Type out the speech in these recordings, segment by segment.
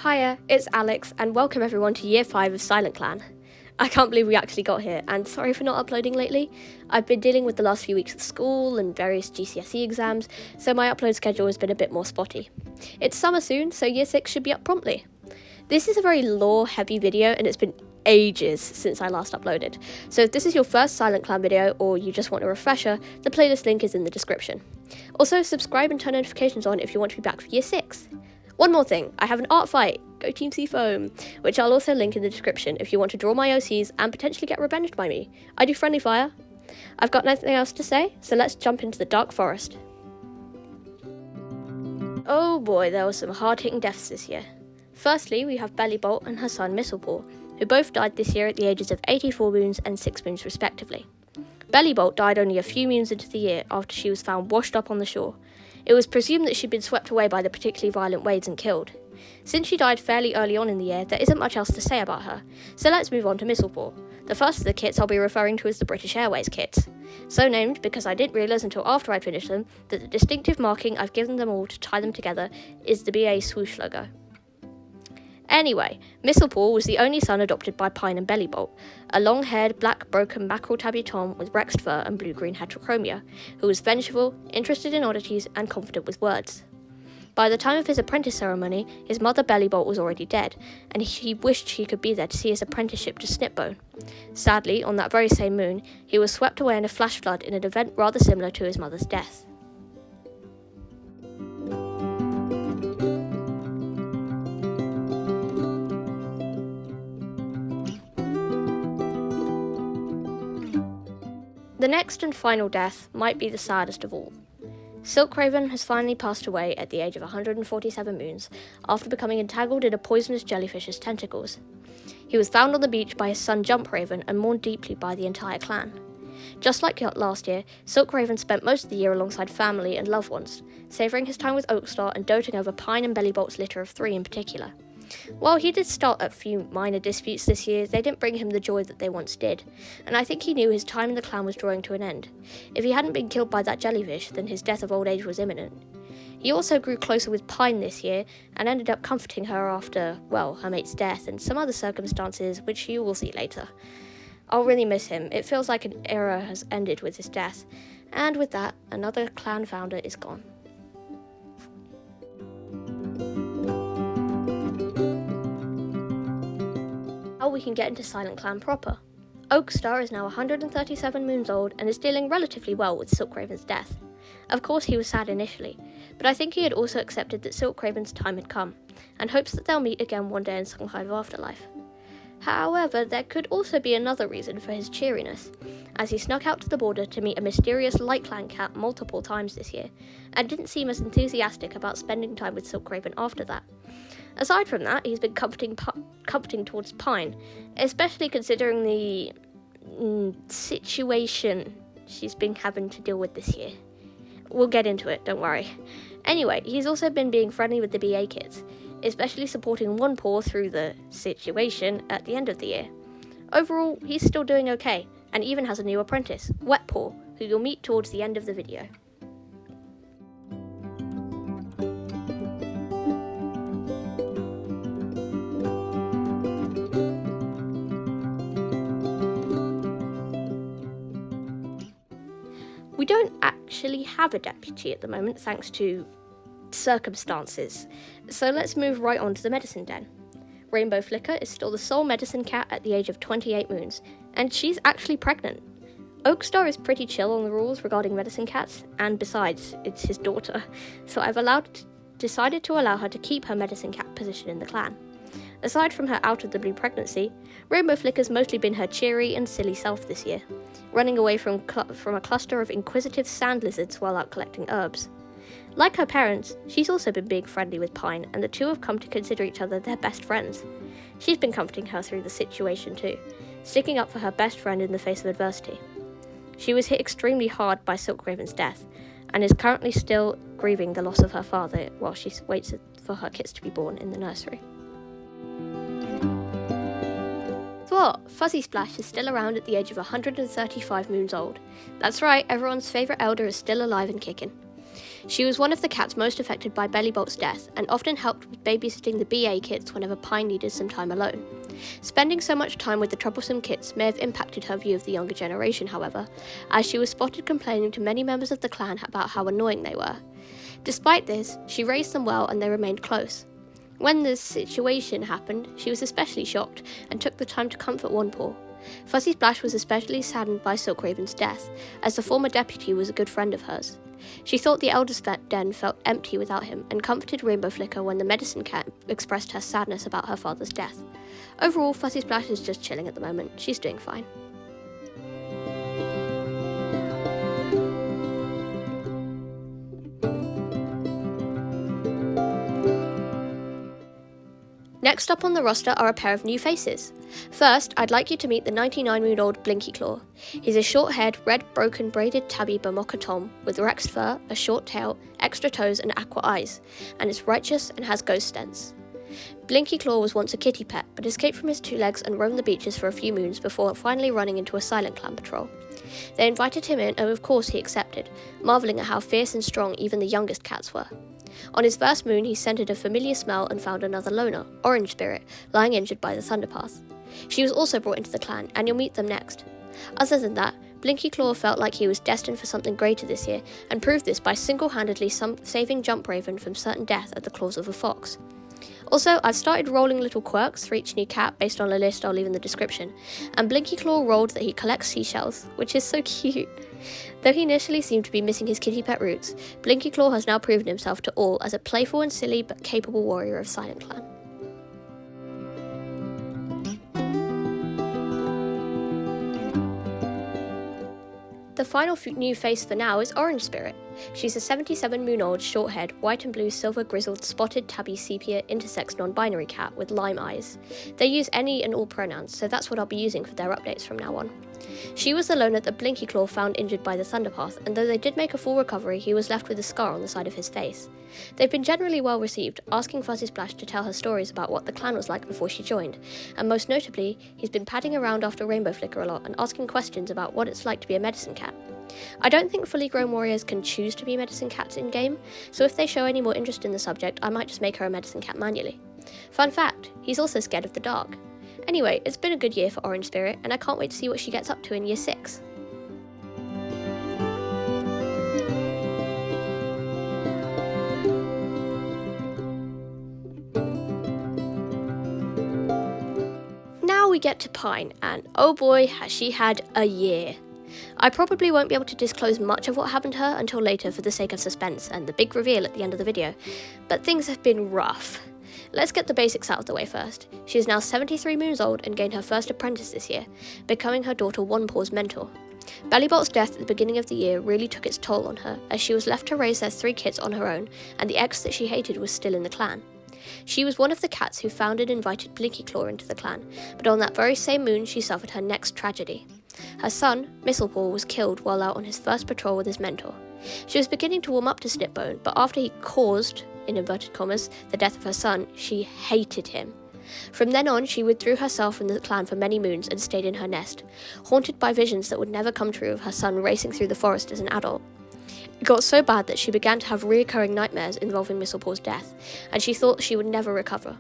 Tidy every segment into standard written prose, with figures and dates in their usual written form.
Hiya, it's Alex, and welcome everyone to Year 5 of SilentClan. I can't believe we actually got here, and sorry for not uploading lately. I've been dealing with the last few weeks of school and various GCSE exams, so my upload schedule has been a bit more spotty. It's summer soon, so Year 6 should be up promptly. This is a very lore-heavy video, and it's been ages since I last uploaded, so if this is your first SilentClan video, or you just want a refresher, the playlist link is in the description. Also, subscribe and turn notifications on if you want to be back for Year 6. One more thing, I have an art fight, go Team Seafoam, which I'll also link in the description if you want to draw my OCs and potentially get revenged by me. I do friendly fire. I've got nothing else to say, so let's jump into the Dark Forest. Oh boy, there were some hard-hitting deaths this year. Firstly, we have Bellybolt and her son Mistlepaw, who both died this year at the ages of 84 moons and 6 moons respectively. Bellybolt died only a few moons into the year after she was found washed up on the shore. It was presumed that she'd been swept away by the particularly violent waves and killed. Since she died fairly early on in the year, there isn't much else to say about her, so let's move on to Mistlepaw. The first of the kits I'll be referring to as the British Airways kits. So named because I didn't realise until after I'd finished them that the distinctive marking I've given them all to tie them together is the BA swoosh logo. Anyway, Mistlepaw was the only son adopted by Pine and Bellybolt, a long-haired, black broken mackerel tabby tom with rexed fur and blue-green heterochromia, who was vengeful, interested in oddities, and confident with words. By the time of his apprentice ceremony, his mother Bellybolt was already dead, and he wished he could be there to see his apprenticeship to Snipbone. Sadly, on that very same moon, he was swept away in a flash flood in an event rather similar to his mother's death. The next and final death might be the saddest of all. Silkraven has finally passed away at the age of 147 moons after becoming entangled in a poisonous jellyfish's tentacles. He was found on the beach by his son Jumpraven and mourned deeply by the entire clan. Just like last year, Silkraven spent most of the year alongside family and loved ones, savouring his time with Oakstar and doting over Pine and Bellybolt's litter of 3 in particular. While he did start a few minor disputes this year, they didn't bring him the joy that they once did, and I think he knew his time in the clan was drawing to an end. If he hadn't been killed by that jellyfish, then his death of old age was imminent. He also grew closer with Pine this year, and ended up comforting her after, well, her mate's death and some other circumstances which you will see later. I'll really miss him. It feels like an era has ended with his death, and with that, another clan founder is gone. We can get into SilentClan proper. Oakstar is now 137 moons old and is dealing relatively well with Silkraven's death. Of course he was sad initially, but I think he had also accepted that Silkraven's time had come, and hopes that they'll meet again one day in some kind of afterlife. However, there could also be another reason for his cheeriness, as he snuck out to the border to meet a mysterious LightClan cat multiple times this year, and didn't seem as enthusiastic about spending time with Silkraven after that. Aside from that, he's been comforting towards Pine, especially considering the situation she's been having to deal with this year. We'll get into it, don't worry. Anyway, he's also been being friendly with the BA kids, especially supporting One Paw through the situation at the end of the year. Overall, he's still doing okay, and even has a new apprentice, Wet Paw, who you'll meet towards the end of the video. We don't actually have a deputy at the moment, thanks to circumstances, so let's move right on to the medicine den. Rainbow Flicker is still the sole medicine cat at the age of 28 moons, and she's actually pregnant. Oakstar is pretty chill on the rules regarding medicine cats, and besides, it's his daughter, so I've decided to allow her to keep her medicine cat position in the clan. Aside from her out-of-the-blue pregnancy, Rainbow Flicker's mostly been her cheery and silly self this year, running away from a cluster of inquisitive sand lizards while out collecting herbs. Like her parents, she's also been being friendly with Pine, and the two have come to consider each other their best friends. She's been comforting her through the situation too, sticking up for her best friend in the face of adversity. She was hit extremely hard by Silkraven's death, and is currently still grieving the loss of her father while she waits for her kids to be born in the nursery. What? Fuzzy Splash is still around at the age of 135 moons old. That's right, everyone's favourite elder is still alive and kicking. She was one of the cats most affected by Bellybolt's death and often helped with babysitting the BA kits whenever Pine needed some time alone. Spending so much time with the troublesome kits may have impacted her view of the younger generation, however, as she was spotted complaining to many members of the clan about how annoying they were. Despite this, she raised them well and they remained close. When this situation happened, she was especially shocked and took the time to comfort One Paw. Fuzzy Splash was especially saddened by Silk Raven's death, as the former deputy was a good friend of hers. She thought the Elder's Den felt empty without him, and comforted Rainbow Flicker when the medicine cat expressed her sadness about her father's death. Overall, Fuzzy Splash is just chilling at the moment. She's doing fine. Next up on the roster are a pair of new faces. First, I'd like you to meet the 99-moon-old Blinky Claw. He's a short-haired, red, broken, braided tabby Bamoka Tom with waxed fur, a short tail, extra toes and aqua eyes, and is righteous and has ghost sense. Blinky Claw was once a kitty pet, but escaped from his 2 legs and roamed the beaches for a few moons before finally running into a SilentClan patrol. They invited him in and of course he accepted, marvelling at how fierce and strong even the youngest cats were. On his first moon, he scented a familiar smell and found another loner, Orange Spirit, lying injured by the Thunderpath. She was also brought into the clan, and you'll meet them next. Other than that, Blinky Claw felt like he was destined for something greater this year, and proved this by single-handedly saving Jump Raven from certain death at the claws of a fox. Also, I've started rolling little quirks for each new cat based on a list I'll leave in the description, and Blinky Claw rolled that he collects seashells, which is so cute. Though he initially seemed to be missing his kitty pet roots, Blinky Claw has now proven himself to all as a playful and silly but capable warrior of SilentClan. The final new face for now is Orange Spirit. She's a 77-moon-old, short-haired, white and blue silver grizzled spotted tabby sepia intersex non-binary cat with lime eyes. They use any and all pronouns, so that's what I'll be using for their updates from now on. She was the loner that Blinky Claw found injured by the Thunderpath, and though they did make a full recovery, he was left with a scar on the side of his face. They've been generally well received, asking Fuzzy Splash to tell her stories about what the clan was like before she joined, and most notably, he's been padding around after Rainbow Flicker a lot and asking questions about what it's like to be a medicine cat. I don't think fully grown warriors can choose to be medicine cats in-game, so if they show any more interest in the subject, I might just make her a medicine cat manually. Fun fact, he's also scared of the dark. Anyway, it's been a good year for Orange Spirit, and I can't wait to see what she gets up to in Year 6. Now we get to Pine, and oh boy, has she had a year. I probably won't be able to disclose much of what happened to her until later for the sake of suspense and the big reveal at the end of the video, but things have been rough. Let's get the basics out of the way first. She is now 73 moons old and gained her first apprentice this year, becoming her daughter One Paw's mentor. Bellybolt's death at the beginning of the year really took its toll on her, as she was left to raise their 3 kids on her own, and the ex that she hated was still in the clan. She was one of the cats who founded and invited Blinky Claw into the clan, but on that very same moon she suffered her next tragedy. Her son, Mistlepaw, was killed while out on his first patrol with his mentor. She was beginning to warm up to Snipbone, but after he caused, in inverted commas, the death of her son, she hated him. From then on, she withdrew herself from the clan for many moons and stayed in her nest, haunted by visions that would never come true of her son racing through the forest as an adult. It got so bad that she began to have reoccurring nightmares involving Mistlepaw's death, and she thought she would never recover.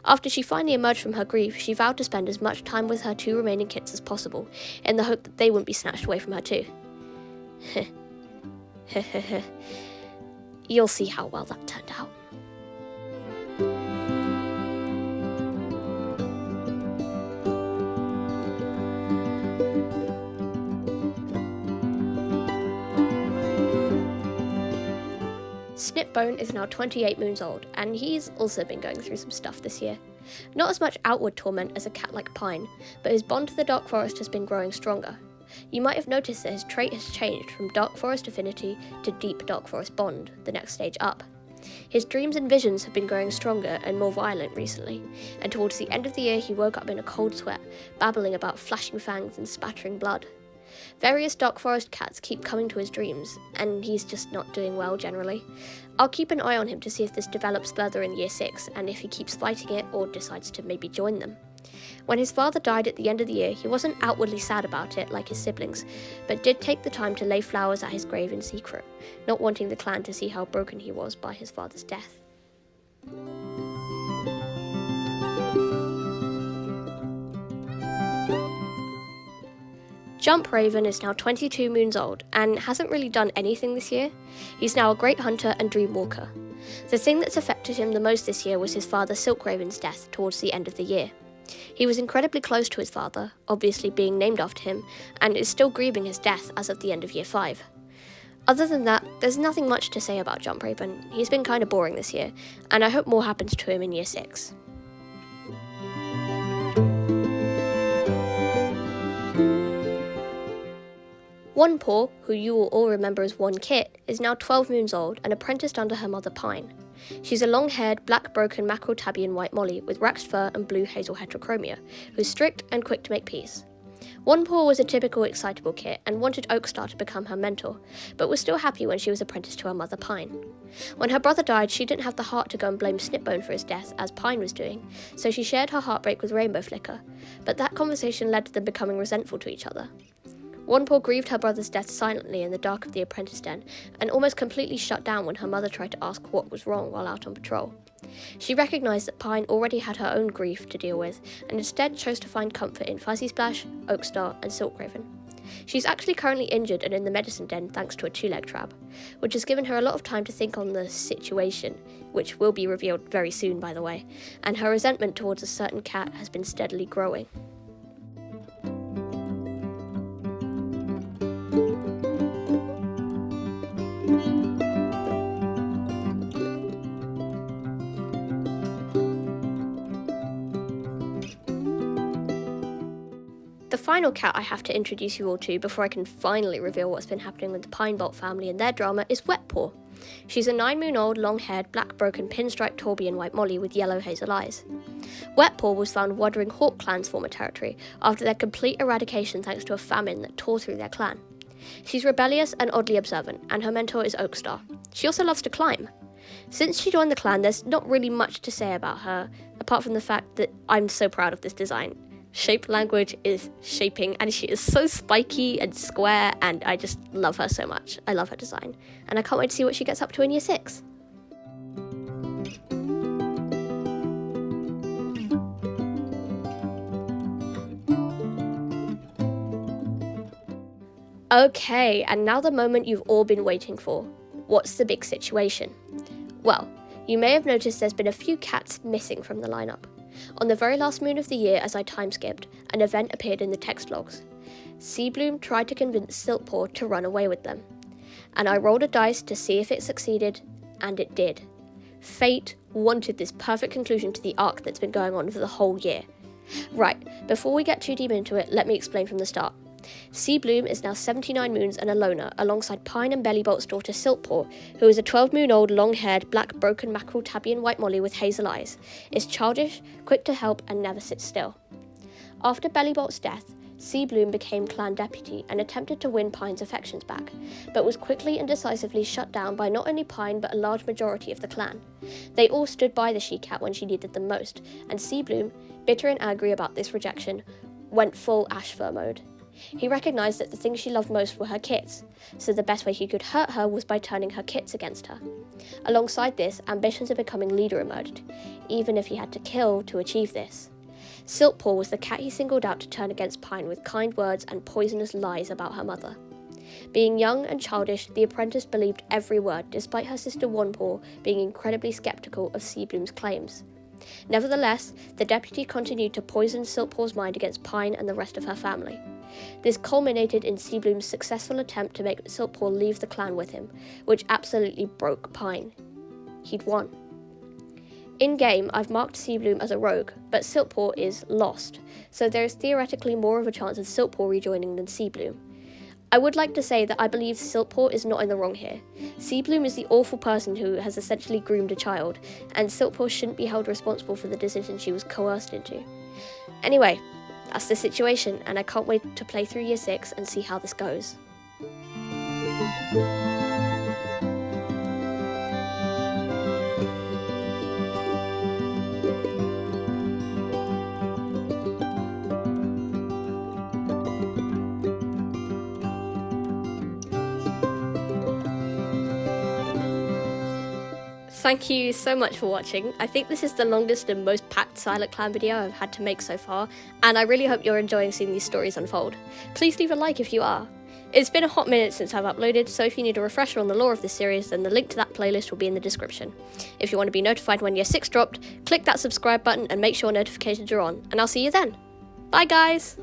After she finally emerged from her grief, she vowed to spend as much time with her 2 remaining kits as possible, in the hope that they wouldn't be snatched away from her too. You'll see how well that turned out. Snipbone is now 28 moons old, and he's also been going through some stuff this year. Not as much outward torment as a cat like Pine, but his bond to the Dark Forest has been growing stronger. You might have noticed that his trait has changed from Dark Forest Affinity to Deep Dark Forest Bond, the next stage up. His dreams and visions have been growing stronger and more violent recently, and towards the end of the year he woke up in a cold sweat, babbling about flashing fangs and spattering blood. Various Dark Forest cats keep coming to his dreams, and he's just not doing well generally. I'll keep an eye on him to see if this develops further in Year 6, and if he keeps fighting it or decides to maybe join them. When his father died at the end of the year, he wasn't outwardly sad about it like his siblings, but did take the time to lay flowers at his grave in secret, not wanting the clan to see how broken he was by his father's death. Jump Raven is now 22 moons old and hasn't really done anything this year. He's now a great hunter and dream walker. The thing that's affected him the most this year was his father Silk Raven's death towards the end of the year. He was incredibly close to his father, obviously being named after him, and is still grieving his death as of the end of year 5. Other than that, there's nothing much to say about Jump Raven. He's been kinda boring this year, and I hope more happens to him in year 6. One Paw, who you will all remember as One Kit, is now 12 moons old and apprenticed under her mother Pine. She's a long-haired, black-broken mackerel tabby white molly with waxed fur and blue hazel heterochromia, who's strict and quick to make peace. One Paw was a typical excitable kit and wanted Oakstar to become her mentor, but was still happy when she was apprenticed to her mother Pine. When her brother died, she didn't have the heart to go and blame Snipbone for his death, as Pine was doing, so she shared her heartbreak with Rainbow Flicker, but that conversation led to them becoming resentful to each other. One Paw grieved her brother's death silently in the dark of the apprentice den, and almost completely shut down when her mother tried to ask what was wrong while out on patrol. She recognised that Pine already had her own grief to deal with, and instead chose to find comfort in Fuzzy Splash, Oakstar, and Silk Raven. She's actually currently injured and in the medicine den thanks to a 2-leg trap, which has given her a lot of time to think on the situation, which will be revealed very soon by the way, and her resentment towards a certain cat has been steadily growing. The final cat I have to introduce you all to before I can finally reveal what's been happening with the Pinebolt family and their drama is Wetpaw. She's a 9-moon-old, long-haired, black-broken, pinstripe Torbian white molly with yellow hazel eyes. Wetpaw was found wandering Hawk Clan's former territory after their complete eradication thanks to a famine that tore through their clan. She's rebellious and oddly observant, and her mentor is Oakstar. She also loves to climb. Since she joined the clan, there's not really much to say about her, apart from the fact that I'm so proud of this design. Shape language is shaping, and she is so spiky and square, and I just love her so much. I love her design, and I can't wait to see what she gets up to in year 6. Okay, and now the moment you've all been waiting for. What's the big situation? Well, you may have noticed there's been a few cats missing from the lineup. On the very last moon of the year, as I time-skipped, an event appeared in the text logs. Seabloom tried to convince Siltpaw to run away with them, and I rolled a dice to see if it succeeded, and it did. Fate wanted this perfect conclusion to the arc that's been going on for the whole year. Right, before we get too deep into it, let me explain from the start. Seabloom is now 79 moons and a loner, alongside Pine and Bellybolt's daughter Siltpaw, who is a 12-moon-old, long-haired, black, broken mackerel tabby white molly with hazel eyes, is childish, quick to help, and never sits still. After Bellybolt's death, Seabloom became clan deputy and attempted to win Pine's affections back, but was quickly and decisively shut down by not only Pine but a large majority of the clan. They all stood by the she-cat when she needed them most, and Seabloom, bitter and angry about this rejection, went full Ash Fur mode. He recognised that the things she loved most were her kits, so the best way he could hurt her was by turning her kits against her. Alongside this, ambitions of becoming leader emerged, even if he had to kill to achieve this. Siltpaw was the cat he singled out to turn against Pine with kind words and poisonous lies about her mother. Being young and childish, the apprentice believed every word, despite her sister One Paw being incredibly sceptical of Seabloom's claims. Nevertheless, the deputy continued to poison Siltpaw's mind against Pine and the rest of her family. This culminated in Seabloom's successful attempt to make Siltpaw leave the clan with him, which absolutely broke Pine. He'd won. In-game, I've marked Seabloom as a rogue, but Siltpaw is lost, so there is theoretically more of a chance of Siltpaw rejoining than Seabloom. I would like to say that I believe Siltpaw is not in the wrong here. Seabloom is the awful person who has essentially groomed a child, and Siltpaw shouldn't be held responsible for the decision she was coerced into. Anyway, that's the situation, and I can't wait to play through year 6 and see how this goes. thank you so much for watching. I think this is the longest and most packed SilentClan video I've had to make so far, and I really hope you're enjoying seeing these stories unfold. Please leave a like if you are. It's been a hot minute since I've uploaded, so if you need a refresher on the lore of this series, then the link to that playlist will be in the description. If you want to be notified when Year 6 dropped, click that subscribe button and make sure notifications are on, and I'll see you then. Bye guys!